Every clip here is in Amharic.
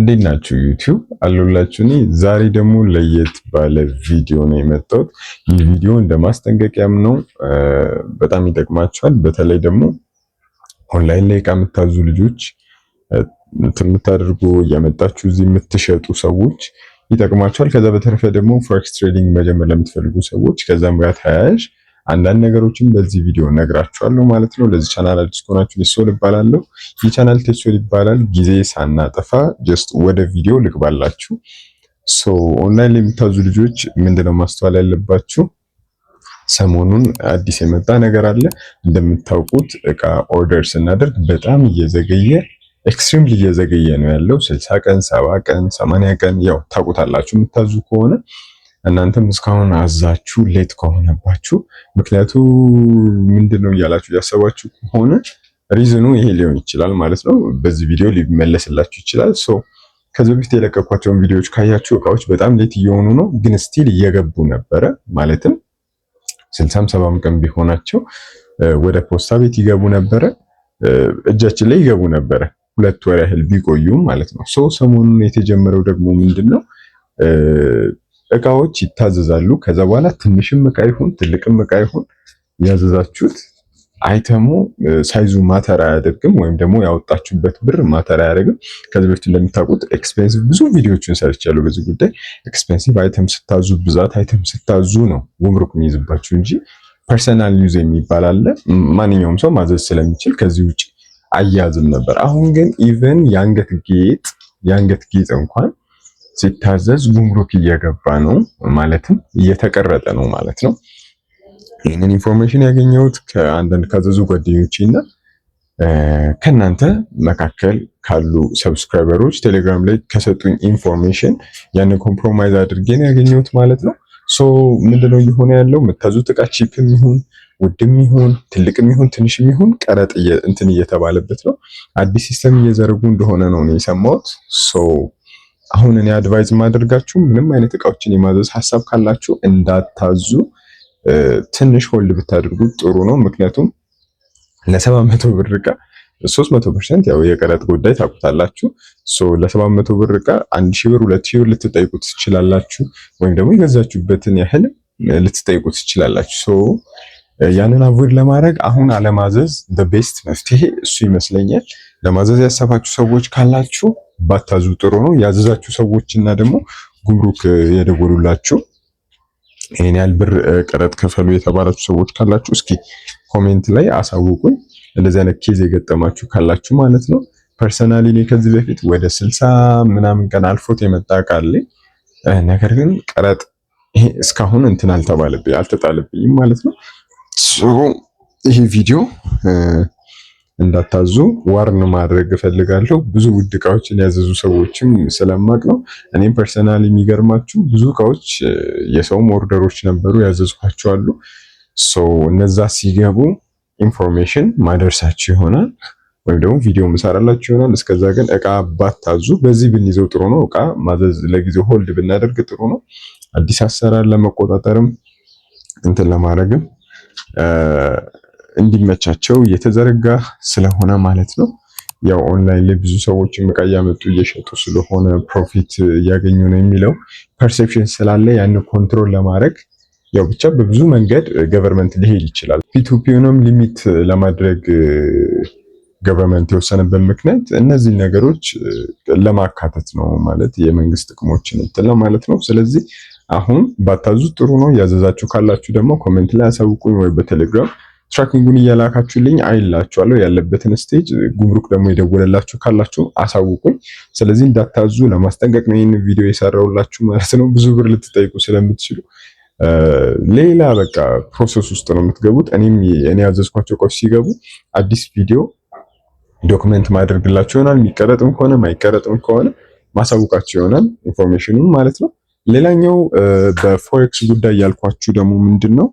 እንዴት ናችሁ ዩቲዩብ አሉላችሁ። እኔ ዛሬ ደግሞ ለየት ባለ ቪዲዮ ነው የመጣሁት። ይህ ቪዲዮ እንደ ማስጠንቀቂያም ነው፣ በጣም ይጠቅማችኋል። በተለይ ደግሞ ኦንላይን ላይ እቃ የምታዙ ልጆች፣ የምታደርጉ እያመጣችሁ እዚህ የምትሸጡ ሰዎች ይጠቅማችኋል። ከዛ በተረፈ ደግሞ ፎሬክስ ትሬዲንግ መጀመር ለምትፈልጉ ሰዎች ከዛም ጋር ተያያዥ አንዳንድ ነገሮችን በዚህ ቪዲዮ ነግራችኋለሁ ማለት ነው። ለዚህ ቻናል አዲስ ከሆናችሁ ቴሶል ይባላለሁ። ይህ ቻናል ቴሶል ይባላል። ጊዜ ሳናጠፋ ጀስት ወደ ቪዲዮ ልግባላችሁ። ኦንላይን ላይ የምታዙ ልጆች ምንድነው ማስተዋል ያለባችሁ? ሰሞኑን አዲስ የመጣ ነገር አለ። እንደምታውቁት እቃ ኦርደር ስናደርግ በጣም እየዘገየ ኤክስትሪምሊ እየዘገየ ነው ያለው። 60 ቀን፣ 70 ቀን፣ 80 ቀን ያው ታውቁታላችሁ የምታዙ ከሆነ እናንተም እስካሁን አዛችሁ ሌት ከሆነባችሁ ምክንያቱ ምንድነው እያላችሁ ያሰባችሁ ከሆነ ሪዝኑ ይሄ ሊሆን ይችላል ማለት ነው። በዚህ ቪዲዮ ሊመለስላችሁ ይችላል። ከዚህ በፊት የለቀኳቸውን ቪዲዮዎች ካያችሁ እቃዎች በጣም ሌት እየሆኑ ነው፣ ግን ስቲል እየገቡ ነበረ። ማለትም 60 70 ቀን ቢሆናቸው ወደ ፖስታ ቤት ይገቡ ነበረ፣ እጃችን ላይ ይገቡ ነበረ፣ 2 ወር ያህል ቢቆዩም ማለት ነው። ሰሞኑን የተጀመረው ደግሞ ምንድነው እቃዎች ይታዘዛሉ። ከዛ በኋላ ትንሽም እቃ ይሁን ትልቅም እቃ ይሁን ያዘዛችሁት አይተሙ ሳይዙ ማተር አያደርግም፣ ወይም ደግሞ ያወጣችሁበት ብር ማተር አያደርግም። ከዚህ በፊት እንደምታውቁት ኤክስፔንሲቭ ብዙ ቪዲዮዎችን ሰርቻለሁ በዚህ ጉዳይ። ኤክስፔንሲቭ አይተም ስታዙ፣ ብዛት አይተም ስታዙ ነው ጉምሩክ የሚይዝባችሁ እንጂ ፐርሰናል ዩዝ የሚባል አለ። ማንኛውም ሰው ማዘዝ ስለሚችል ከዚህ ውጪ አያዝም ነበር። አሁን ግን ኢቨን የአንገት ጌጥ እንኳን ሲታዘዝ ጉምሩክ እየገባ ነው፣ ማለትም እየተቀረጠ ነው ማለት ነው። ይህንን ኢንፎርሜሽን ያገኘሁት ከአንዳንድ ካዘዙ ጓደኞቼና ከናንተ መካከል ካሉ ሰብስክራይበሮች ቴሌግራም ላይ ከሰጡኝ ኢንፎርሜሽን ያንን ኮምፕሮማይዝ አድርጌ ነው ያገኘሁት ማለት ነው። ምንድነው እየሆነ ያለው? የምታዙት እቃ ቺፕም ይሁን ውድም ይሁን ትልቅም ይሁን ትንሽም ይሁን ቀረጥ እንትን እየተባለበት ነው። አዲስ ሲስተም እየዘረጉ እንደሆነ ነው የሰማሁት። አሁን እኔ አድቫይዝ ማደርጋችሁ ምንም አይነት እቃዎችን የማዘዝ ሐሳብ ካላችሁ እንዳታዙ፣ ትንሽ ሆልድ ብታደርጉት ጥሩ ነው። ምክንያቱም ለ700 ብር እቃ 300% ያው የቀረጥ ጉዳይ ታውቁታላችሁ። ለ700 ብር እቃ 1000 ብር 2000 ብር ልትጠይቁት ትችላላችሁ፣ ወይም ደግሞ የገዛችሁበትን ያህል ልትጠይቁት ትችላላችሁ። ያንን አቮይድ ለማድረግ አሁን አለማዘዝ ቤስት መፍትሄ እሱ ይመስለኛል። ለማዘዝ ያሰባችሁ ሰዎች ካላችሁ ባታዙ ጥሩ ነው። ያዘዛችሁ ሰዎችና ደግሞ ጉምሩክ የደወሉላችሁ ይሄን ያህል ብር ቀረጥ ከፈሉ የተባላችሁ ሰዎች ካላችሁ እስኪ ኮሜንት ላይ አሳውቁኝ። እንደዚህ አይነት ኬዝ የገጠማችሁ ካላችሁ ማለት ነው። ፐርሰናሊ እኔ ከዚህ በፊት ወደ 60 ምናምን ቀን አልፎት የመጣ ቃል፣ ነገር ግን ቀረጥ ይሄ እስካሁን እንትን አልተጣለብኝም ማለት ነው። ይሄ ቪዲዮ እንዳታዙ ዋርን ማድረግ እፈልጋለሁ። ብዙ ውድ እቃዎችን ያዘዙ ሰዎችም ስለማቅ ነው። እኔም ፐርሰናሊ የሚገርማችሁ ብዙ እቃዎች የሰውም ኦርደሮች ነበሩ ያዘዝኳቸው አሉ። እነዛ ሲገቡ ኢንፎርሜሽን ማደርሳችሁ ይሆናል፣ ወይም ደግሞ ቪዲዮ ምሰራላችሁ ይሆናል። እስከዛ ግን እቃ ባታዙ በዚህ ብንይዘው ጥሩ ነው። እቃ ማዘዝ ለጊዜው ሆልድ ብናደርግ ጥሩ ነው። አዲስ አሰራር ለመቆጣጠርም እንትን ለማድረግም እንዲመቻቸው እየተዘረጋ ስለሆነ ማለት ነው። ያው ኦንላይን ላይ ብዙ ሰዎች እቃ እያመጡ እየሸጡ ስለሆነ ፕሮፊት እያገኙ ነው የሚለው ፐርሴፕሽን ስላለ ያን ኮንትሮል ለማድረግ ያው ብቻ በብዙ መንገድ ገቨርንመንት ሊሄድ ይችላል። ፒቱፒውንም ሊሚት ለማድረግ ገቨርንመንት የወሰነበት ምክንያት እነዚህ ነገሮች ለማካተት ነው ማለት የመንግስት ጥቅሞችን እንትን ለማለት ነው። ስለዚህ አሁን ባታዙ ጥሩ ነው። ያዘዛችሁ ካላችሁ ደግሞ ኮሜንት ላይ አሳውቁኝ፣ ወይ በቴሌግራም ትራኪንጉን እያላካችሁልኝ አይላችኋለሁ ያለበትን ስቴጅ። ጉምሩክ ደግሞ የደወለላችሁ ካላችሁ አሳውቁኝ። ስለዚህ እንዳታዙ ለማስጠንቀቅ ነው ይህን ቪዲዮ የሰራሁላችሁ ማለት ነው። ብዙ ብር ልትጠይቁ ስለምትችሉ ሌላ በቃ ፕሮሰስ ውስጥ ነው የምትገቡት። እኔ ያዘዝኳቸው እቃዎች ሲገቡ አዲስ ቪዲዮ ዶክመንት ማድረግላችሁ ይሆናል። የሚቀረጥም ከሆነ ማይቀረጥም ከሆነ ማሳውቃችሁ ይሆናል ኢንፎርሜሽኑን ማለት ነው። ሌላኛው በፎሬክስ ጉዳይ ያልኳችሁ ደግሞ ምንድነው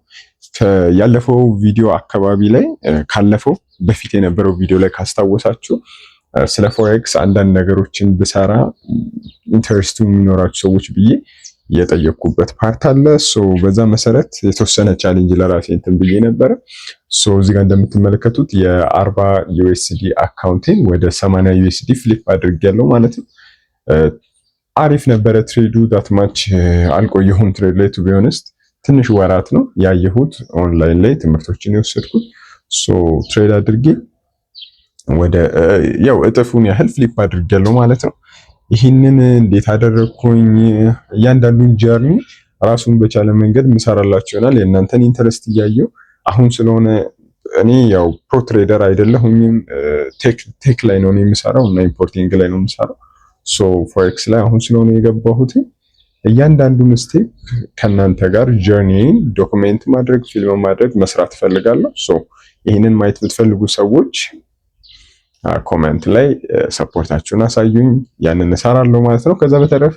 ያለፈው ቪዲዮ አካባቢ ላይ ካለፈው በፊት የነበረው ቪዲዮ ላይ ካስታወሳችሁ ስለ ፎሬክስ አንዳንድ ነገሮችን ብሰራ ኢንተረስቱ የሚኖራችሁ ሰዎች ብዬ የጠየቅኩበት ፓርት አለ። በዛ መሰረት የተወሰነ ቻሌንጅ ለራሴ እንትን ብዬ ነበረ። እዚህ ጋር እንደምትመለከቱት የ40 ዩኤስዲ አካውንቴን ወደ 80 ዩኤስዲ ፍሊፕ አድርጌያለሁ ማለት ነው። አሪፍ ነበረ ትሬዱ። ዳት ማች አልቆየሁም ትሬድ ላይ ቱ ቢ ኦነስት ትንሽ ወራት ነው ያየሁት ኦንላይን ላይ ትምህርቶችን የወሰድኩት። ሶ ትሬድ አድርጌ ወደ ያው እጥፉን ያህል ፍሊፕ አድርጌያለሁ ማለት ነው። ይህንን እንዴት አደረግኩኝ? እያንዳንዱን ጀርኒ ራሱን በቻለ መንገድ ምሰራላችሁ ይሆናል። የእናንተን ኢንተረስት እያየው አሁን ስለሆነ እኔ ያው ፕሮ ትሬደር አይደለሁኝም። ቴክ ላይ ነው የምሰራው እና ኢምፖርቲንግ ላይ ነው የምሰራው። ሶ ፎሬክስ ላይ አሁን ስለሆነ የገባሁት እያንዳንዱን ስቴፕ ከእናንተ ጋር ጀርኒን ዶክሜንት ማድረግ ፊልም ማድረግ መስራት ፈልጋለሁ። ሶ ይህንን ማየት የምትፈልጉ ሰዎች ኮሜንት ላይ ሰፖርታችሁን አሳዩኝ፣ ያንን እሰራለሁ ማለት ነው። ከዛ በተረፈ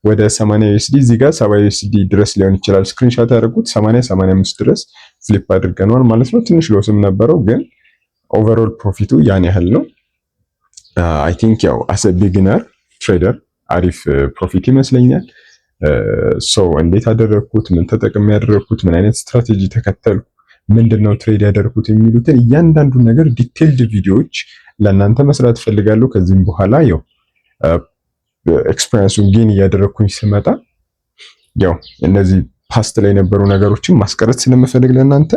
ወደ 80 USD እዚህ ጋር 70 USD ድረስ ሊሆን ይችላል ስክሪንሾት ያደረኩት 85 ድረስ ፍሊፕ አድርገናል ማለት ነው። ትንሽ ሎስም ነበረው ግን ኦቨርኦል ፕሮፊቱ ያን ያህል ነው። አይ ቲንክ ያው አስ ቢጊነር ትሬደር አሪፍ ፕሮፊት ይመስለኛል። ሶ እንዴት አደረኩት፣ ምን ተጠቅሜ ያደረኩት፣ ምን አይነት ስትራቴጂ ተከተልኩ፣ ምንድነው ትሬድ ያደረኩት የሚሉትን እያንዳንዱ ነገር ዲቴይልድ ቪዲዮዎች ለእናንተ መስራት ፈልጋለሁ። ከዚህም በኋላ ያው ኤክስፒሪየንሱን ጌን እያደረኩኝ ስመጣ ያው እነዚህ ፓስት ላይ የነበሩ ነገሮችን ማስቀረት ስለምፈልግ ለእናንተ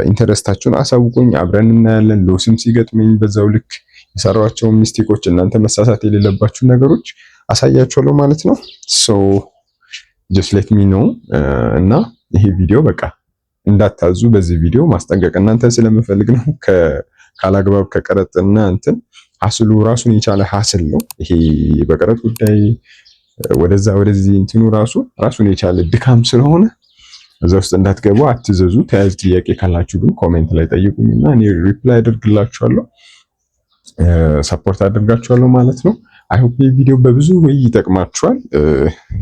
ኢንተረስታችሁን አሳውቁኝ፣ አብረን እናያለን። ሎስም ሲገጥመኝ በዛው ልክ የሰራኋቸውን ሚስቴኮች እናንተ መሳሳት የሌለባችሁ ነገሮች አሳያችኋለሁ ማለት ነው። ሶ ጀስት ሌት ሚ ኖ እና ይሄ ቪዲዮ በቃ እንዳታዙ። በዚህ ቪዲዮ ማስጠንቀቅ እናንተ ስለምፈልግ ነው። ካላግባብ ከቀረጥና እንትን ሀስሉ ራሱን የቻለ ሀስል ነው። ይሄ በቀረጥ ጉዳይ ወደዛ ወደዚህ እንትኑ ራሱን የቻለ ድካም ስለሆነ እዛ ውስጥ እንዳትገቡ አትዘዙ። ተያያዥ ጥያቄ ካላችሁ ግን ኮሜንት ላይ ጠይቁኝና እኔ ሪፕላይ አደርግላችኋለሁ፣ ሰፖርት አደርጋችኋለሁ ማለት ነው። አይ ሆፕ ይህ ቪዲዮ በብዙ ወይ ይጠቅማችኋል።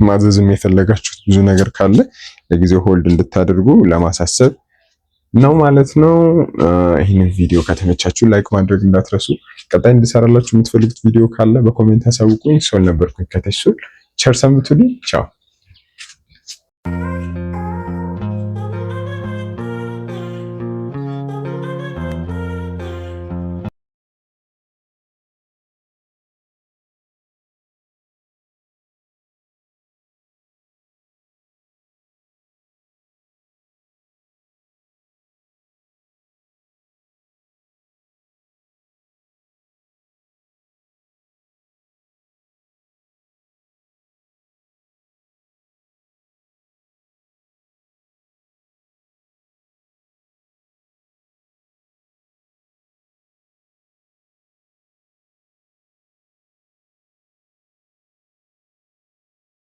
ማዘዝም የፈለጋችሁት ብዙ ነገር ካለ ለጊዜው ሆልድ እንድታደርጉ ለማሳሰብ ነው ማለት ነው። ይህንን ቪዲዮ ከተመቻችሁ ላይክ ማድረግ እንዳትረሱ። ቀጣይ እንድሰራላችሁ የምትፈልጉት ቪዲዮ ካለ በኮሜንት አሳውቁኝ። ሶል ነበርኩኝ ከተሽ ሶል። ቸር ሰንብቱልኝ። ቻው